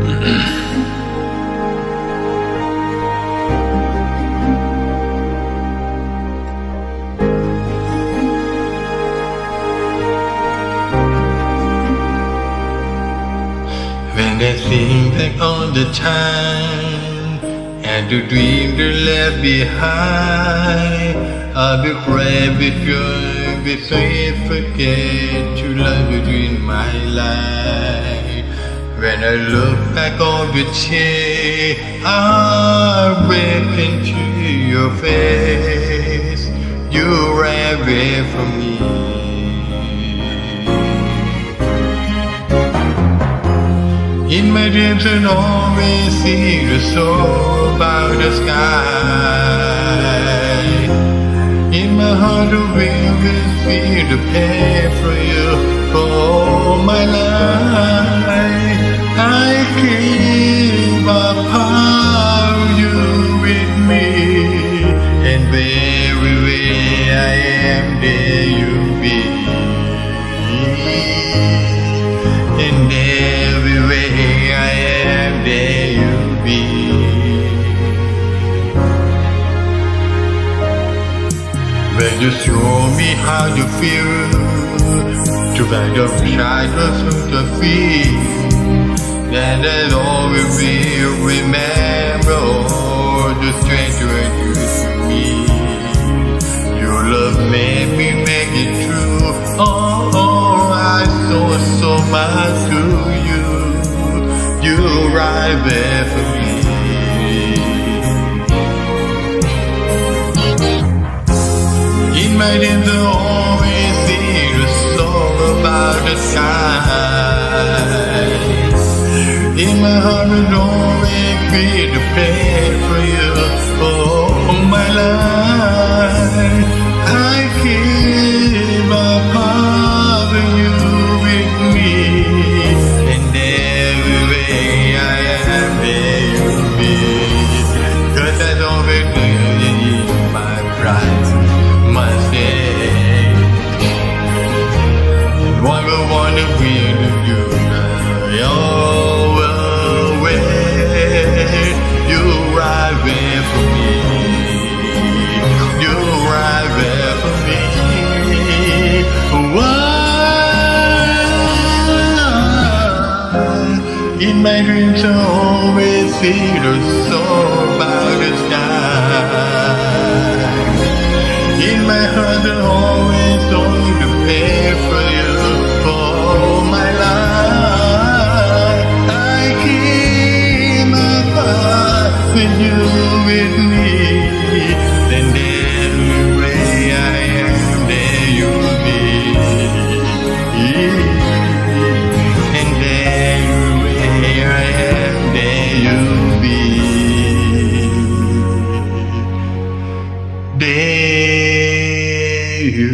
When I think back on the time and the dream that left behind, I'll be crying with joy, with sweet forget to love you in my life. When I look back on the chair, I break into your face. You ran away from me. In my dreams I always see the soul about the sky. In my heart I will feel the pain for you for all my life. I keep apart you with me, and everywhere I am there you'll be. And everywhere I am, there you'll be. When you show me how you feel, to find your shyness from the feet, then I always will remember all the strength you used to me. Your love made me make it true. Oh, I saw so much to you. You're right there for me. In my dreams I always see the song about the sky. In my heart I always feel the pain for you all my life. I keep apart with you with me, and everywhere I am there you'll be. 'Cause I don't believe my pride, my sin. Why would I wanna be with you now? Oh, well, you're right there for me. You're right there for me. In my dreams I always see the soul about the sky. In my heart I always long to pay for you for all my life. I keep my heart with you with me, and everywhere I am there you'll be. And everywhere I am there you'll be. There you